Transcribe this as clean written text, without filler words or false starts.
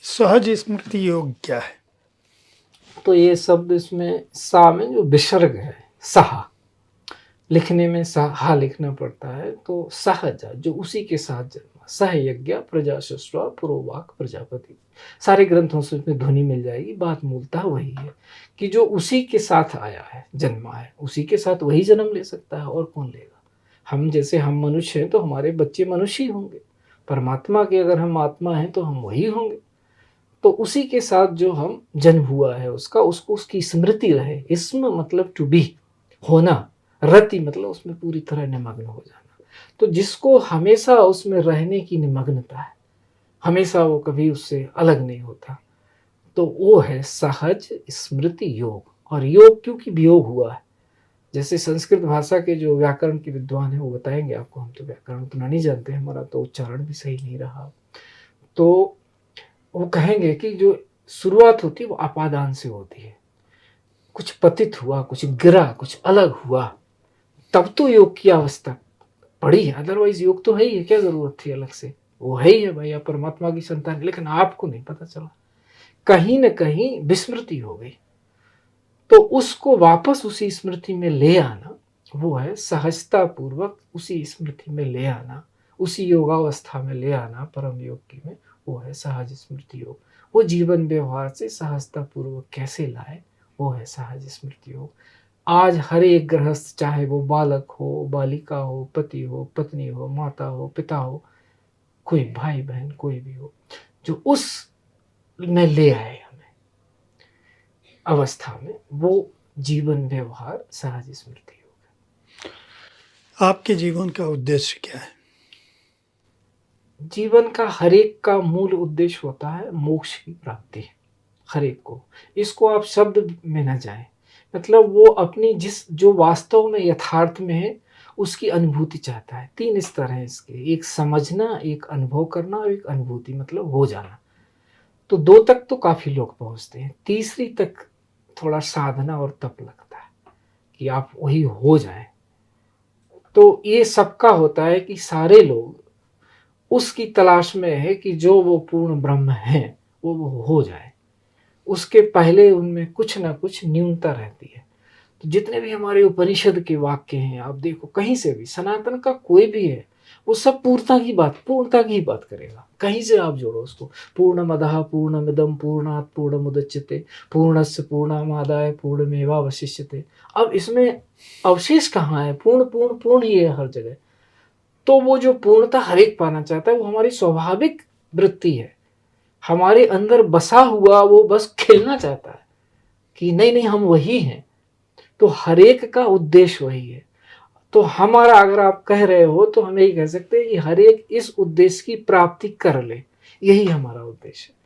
सहज स्मृति योग क्या है? तो ये शब्द इसमें सा में जो विसर्ग है, सहा लिखने में सहा लिखना पड़ता है, तो सहज जो उसी के साथ जन्मा, सह यज्ञ प्रजा सस्वा पुरोवाक प्रजापति। सारे ग्रंथों से उसमें ध्वनि मिल जाएगी। बात मूलतः वही है कि जो उसी के साथ आया है, जन्मा है, उसी के साथ वही जन्म ले सकता है, और कौन लेगा। हम जैसे हम मनुष्य हैं तो हमारे बच्चे मनुष्य ही होंगे, परमात्मा के अगर हम आत्मा हैं तो हम वही होंगे। तो उसी के साथ जो हम जन्म हुआ है उसका, उसको उसकी स्मृति रहे। इसमें मतलब टू बी, होना, रति मतलब उसमें पूरी तरह निमग्न हो जाना। तो जिसको हमेशा उसमें रहने की निमग्नता है, हमेशा वो कभी उससे अलग नहीं होता, तो वो है सहज स्मृति योग। और योग क्योंकि वियोग हुआ है, जैसे संस्कृत भाषा के जो व्याकरण के विद्वान हैं वो बताएंगे आपको, हम तो व्याकरण उतना नहीं जानते, हमारा तो उच्चारण भी सही नहीं रहा। तो वो कहेंगे कि जो शुरुआत होती है वो अपादान से होती है। कुछ पतित हुआ, कुछ गिरा, कुछ अलग हुआ, तब तो योग की अवस्था पड़ी है। अदरवाइज योग तो है ही है, क्या जरूरत थी अलग से। वो है ही है भाई, आप परमात्मा की संतान। लेकिन आपको नहीं पता चला, कहीं न कहीं विस्मृति हो गई। तो उसको वापस उसी स्मृति में ले आना, वो है सहजता पूर्वक उसी स्मृति में ले आना, उसी योगावस्था में ले आना परम योग की में, वो है सहज स्मृति योग। वो जीवन व्यवहार से सहजता पूर्वक कैसे लाए, वो है सहज स्मृति योग। आज हर एक गृहस्थ, चाहे वो बालक हो, बालिका हो, पति हो, पत्नी हो, माता हो, पिता हो, कोई भाई बहन कोई भी हो, जो उस में ले आए हमें अवस्था में, वो जीवन व्यवहार सहज स्मृति योग। आपके जीवन का उद्देश्य क्या है? जीवन का हर एक का मूल उद्देश्य होता है मोक्ष की प्राप्ति, हर एक को। इसको आप शब्द में न जाएं, मतलब वो अपनी जिस जो वास्तव में यथार्थ में है उसकी अनुभूति चाहता है। 3 स्तर हैं इसके, एक समझना, एक अनुभव करना और एक अनुभूति मतलब हो जाना। तो 2 तक तो काफी लोग पहुंचते हैं, तीसरी तक थोड़ा साधना और तप लगता है कि आप वही हो जाएं। तो ये सबका होता है कि सारे लोग उसकी तलाश में है कि जो वो पूर्ण ब्रह्म है वो हो जाए। उसके पहले उनमें कुछ ना कुछ न्यूनता रहती है। तो जितने भी हमारे उपनिषद के वाक्य हैं, आप देखो कहीं से भी, सनातन का कोई भी है, वो सब पूर्णता की बात करेगा। कहीं से आप जोड़ो उसको, पूर्णमदः पूर्णमिदं पूर्णात् पूर्णमुदच्यते पूर्णस्य पूर्णमादाय पूर्णमेवावशिष्यते। अब इसमें अवशेष कहाँ है? पूर्ण पूर्ण पूर्ण ही है हर जगह। तो वो जो पूर्णता हर एक पाना चाहता है, वो हमारी स्वाभाविक वृत्ति है, हमारे अंदर बसा हुआ, वो बस खिलना चाहता है कि नहीं नहीं हम वही हैं। तो हर एक का उद्देश्य वही है। तो हमारा, अगर आप कह रहे हो तो हम यही कह सकते हैं कि हर एक इस उद्देश्य की प्राप्ति कर ले, यही हमारा उद्देश्य है।